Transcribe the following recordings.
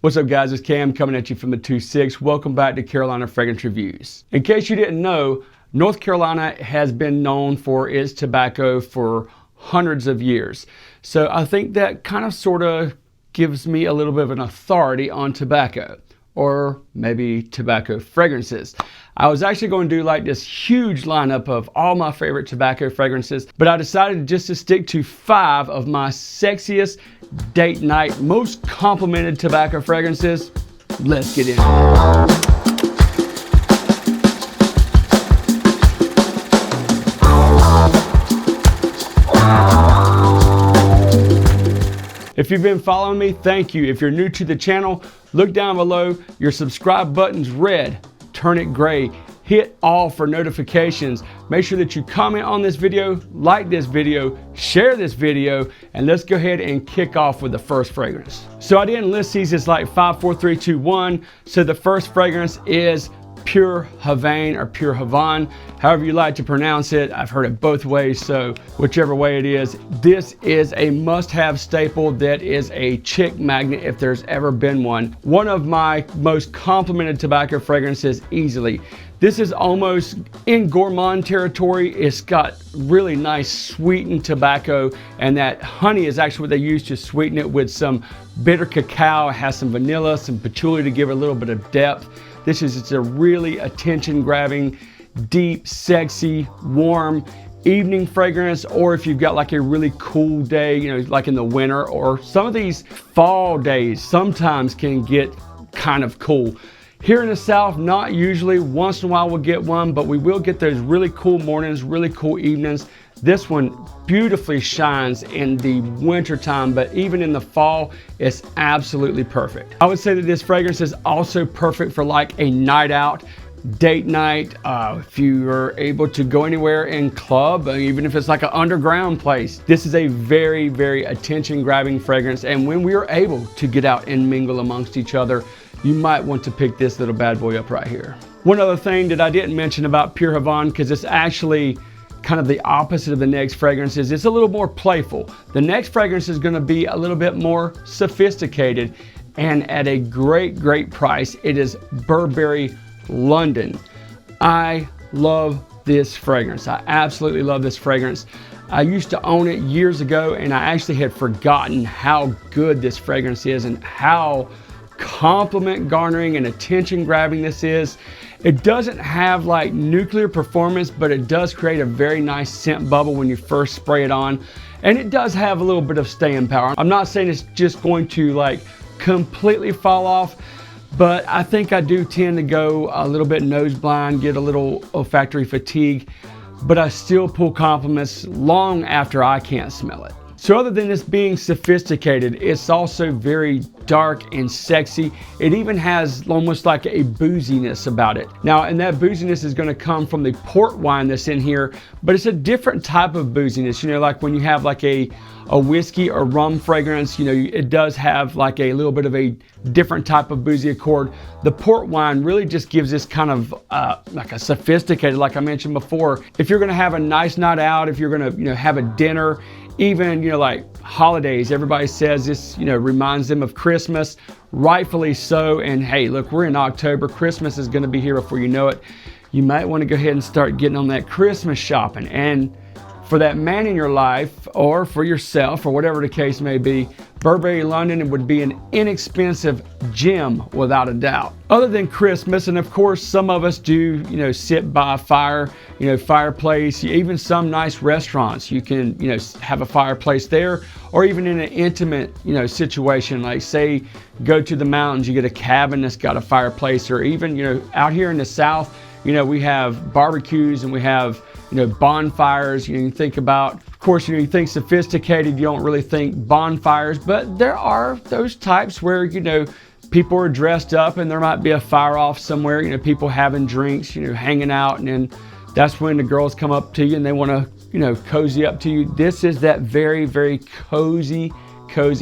What's up guys, it's Cam coming at you from the 2-6. Welcome back to Carolina Fragrance Reviews. In case you didn't know, North Carolina has been known for its tobacco for hundreds of years. So I think that kind of sort of gives me a little bit of an authority on tobacco, or maybe tobacco fragrances. I was actually going to do like this huge lineup of all my favorite tobacco fragrances, but I decided just to stick to 5 of my sexiest date night, most complimented tobacco fragrances. Let's get in. If you've been following me, thank you. If you're new to the channel, look down below. Your subscribe button's red. Turn it gray. Hit all for notifications. Make sure that you comment on this video, like this video, share this video, and let's go ahead and kick off with the first fragrance. So I didn't list these as like 5, 4, 3, 2, 1. So the first fragrance is Purehavan or Purehavan, however you like to pronounce it. I've heard it both ways, so whichever way it is. This is a must-have staple that is a chick magnet if there's ever been one. One of my most complimented tobacco fragrances easily. This is almost in gourmand territory. It's got really nice sweetened tobacco, and that honey is actually what they use to sweeten it with some bitter cacao. It has some vanilla, some patchouli to give it a little bit of depth. This is just a really attention-grabbing, deep, sexy, warm evening fragrance, or if you've got like a really cool day, you know, like in the winter, or some of these fall days sometimes can get kind of cool. Here in the South, not usually. Once in a while we'll get one, but we will get those really cool mornings, really cool evenings. This one beautifully shines in the winter time, but even in the fall, it's absolutely perfect. I would say that this fragrance is also perfect for like a night out, date night, if you are able to go anywhere in club, even if it's like an underground place. This is a very, very attention-grabbing fragrance, and when we are able to get out and mingle amongst each other, you might want to pick this little bad boy up right here. One other thing that I didn't mention about Purehavan, because it's actually kind of the opposite of the next fragrance, is it's a little more playful. The next fragrance is going to be a little bit more sophisticated, and at a great price. It is Burberry London. I love this fragrance. I absolutely love this fragrance. I used to own it years ago, and I actually had forgotten how good this fragrance is and how compliment garnering and attention grabbing this is. It doesn't have like nuclear performance, but it does create a very nice scent bubble when you first spray it on, and it does have a little bit of staying power. I'm not saying it's just going to like completely fall off, but I think I do tend to go a little bit nose blind, get a little olfactory fatigue, but I still pull compliments long after I can't smell it. So other than this being sophisticated, it's also very dark and sexy. It even has almost like a booziness about it. Now, and that booziness is going to come from the port wine that's in here, but it's a different type of booziness. You know, like when you have like a whiskey or rum fragrance, you know, it does have like a little bit of a different type of boozy accord. The port wine really just gives this kind of like a sophisticated, like I mentioned before. If you're going to have a nice night out, if you're going to, you know, have a dinner, even, you know, like holidays, everybody says this, you know, reminds them of Christmas, rightfully so. And hey, look, we're in October. Christmas is going to be here before you know it. You might want to go ahead and start getting on that Christmas shopping. And for that man in your life, or for yourself, or whatever the case may be, Burberry London would be an inexpensive gem without a doubt. Other than Christmas, and of course some of us do, you know, sit by a fire, you know, fireplace, even some nice restaurants, you can, you know, have a fireplace there, or even in an intimate, you know, situation, like say go to the mountains, you get a cabin that's got a fireplace, or even, you know, out here in the South, you know, we have barbecues and we have, you know, bonfires. You think about, of course, you know, you think sophisticated, you don't really think bonfires, but there are those types where, you know, people are dressed up and there might be a fire off somewhere, you know, people having drinks, you know, hanging out, and then that's when the girls come up to you and they want to, you know, cozy up to you. This is that very cozy,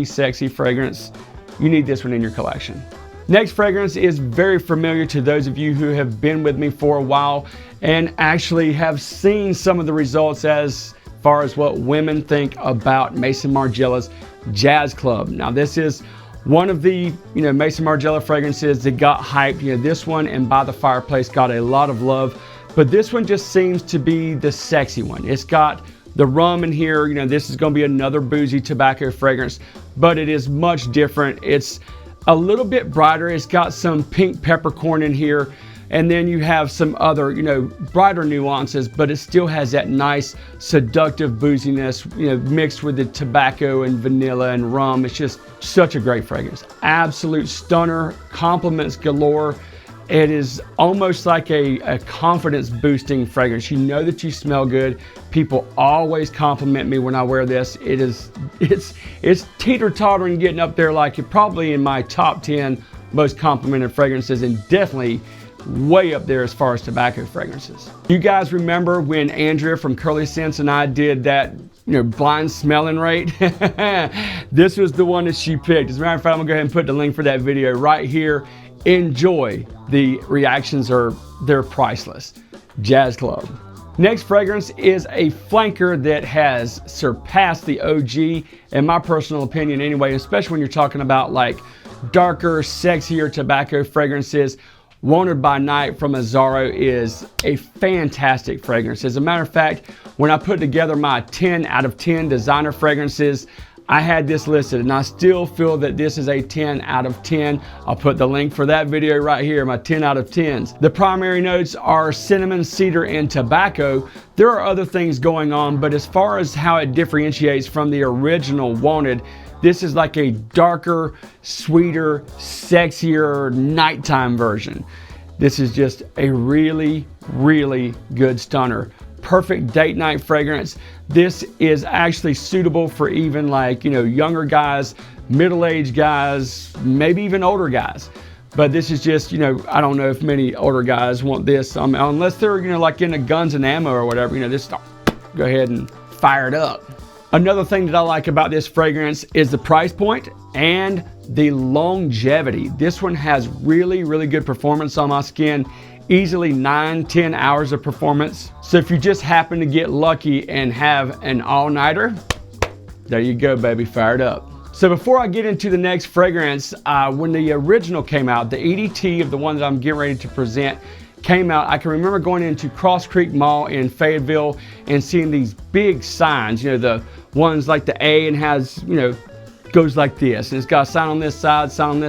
sexy fragrance. You need this one in your collection. Next fragrance is very familiar to those of you who have been with me for a while and actually have seen some of the results as far as what women think about Maison Margiela's Jazz Club. Now this is One of the, Mason Margiela fragrances that got hyped, this one and By the Fireplace got a lot of love, but this one just seems to be the sexy one. It's got the rum in here, this is going to be another boozy tobacco fragrance, but it is much different. It's a little bit brighter. It's got some pink peppercorn in here, and then you have some other, brighter nuances, but it still has that nice seductive booziness, mixed with the tobacco and vanilla and rum. It's just such a great fragrance. Absolute stunner, compliments galore. It is almost like a confidence boosting fragrance. You know that you smell good. People always compliment me when I wear this. It's teeter-tottering, getting up there like it probably in my top 10 most complimented fragrances, and definitely way up there as far as tobacco fragrances. You guys remember when Andrea from Curly Scents and I did that blind smelling rate? This was the one that she picked. As a matter of fact, I'm gonna go ahead and put the link for that video right here. Enjoy. The reactions they're priceless. Jazz Club. Next fragrance is a flanker that has surpassed the OG, in my personal opinion anyway, especially when you're talking about like darker, sexier tobacco fragrances. Wanted by Night from Azaro is a fantastic fragrance. As a matter of fact, when I put together my 10 out of 10 designer fragrances, I had this listed, and I still feel that this is a 10 out of 10. I'll put the link for that video right here, my 10 out of 10s. The primary notes are cinnamon, cedar, and tobacco. There are other things going on, but as far as how it differentiates from the original Wanted, this is like a darker, sweeter, sexier nighttime version. This is just a really, really good stunner. Perfect date night fragrance. This is actually suitable for even like, younger guys, middle-aged guys, maybe even older guys. But this is just, I don't know if many older guys want this, unless they're, like into guns and ammo or whatever, just go ahead and fire it up. Another thing that I like about this fragrance is the price point and the longevity. This one has really, really good performance on my skin. Easily 9-10 hours of performance. So if you just happen to get lucky and have an all-nighter, there you go, baby, fired up. So before I get into the next fragrance, when the original came out, the EDT of the one that I'm getting ready to present came out, I can remember going into Cross Creek Mall in Fayetteville and seeing these big signs, the ones like the A and has, goes like this, and it's got a sign on this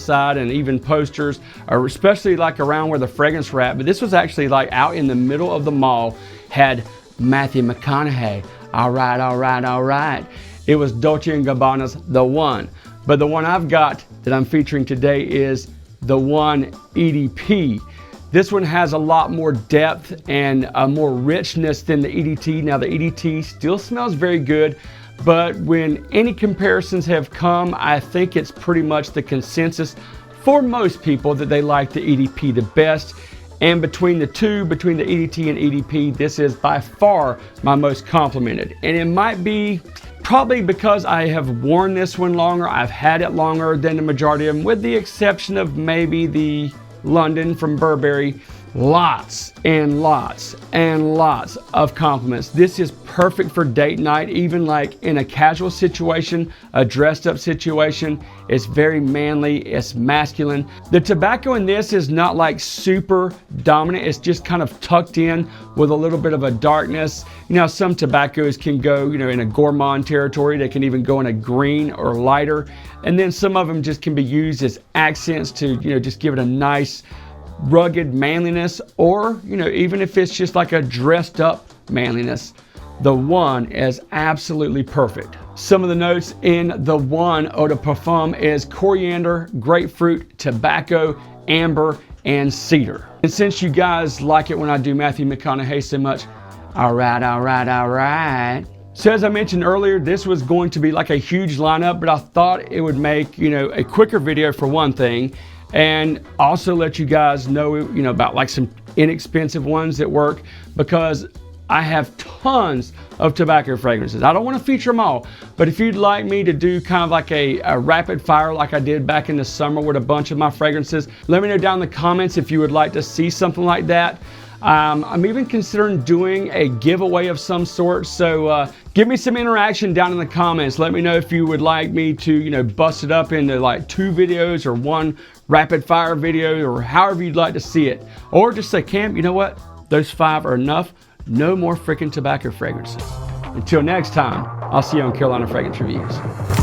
side, and even posters, or especially like around where the fragrance were at. But this was actually like out in the middle of the mall, had Matthew McConaughey. All right. It was Dolce & Gabbana's The One. But the one I've got that I'm featuring today is The One EDP. This one has a lot more depth and more richness than the EDT. Now the EDT still smells very good, but when any comparisons have come, I think it's pretty much the consensus for most people that they like the EDP the best. And between the two, between the EDT and EDP, this is by far my most complimented. And it might be probably because I have worn this one longer. I've had it longer than the majority of them, with the exception of maybe the London from Burberry. Lots and lots and lots of compliments. This is perfect for date night, even like in a casual situation, a dressed up situation. It's very manly, it's masculine. The tobacco in this is not like super dominant. It's just kind of tucked in with a little bit of a darkness. Some tobaccos can go, in a gourmand territory. They can even go in a green or lighter. And then some of them just can be used as accents to, just give it a nice rugged manliness, or even if it's just like a dressed up manliness. The One is absolutely perfect. Some of the notes in the One eau de parfum is coriander, grapefruit, tobacco, amber, and cedar. And since you guys like it when I do Matthew McConaughey so much, all right. So as I mentioned earlier, this was going to be like a huge lineup, but I thought it would make a quicker video for one thing, and also let you guys know, about like some inexpensive ones that work, because I have tons of tobacco fragrances. I don't want to feature them all, but if you'd like me to do kind of like a rapid fire like I did back in the summer with a bunch of my fragrances, let me know down in the comments if you would like to see something like that. I'm even considering doing a giveaway of some sort. So give me some interaction down in the comments. Let me know if you would like me to, you know, bust it up into like 2 videos or 1 rapid fire video, or however you'd like to see it. Or just say, Cam, you know what? Those 5 are enough. No more freaking tobacco fragrances. Until next time, I'll see you on Carolina Fragrance Reviews.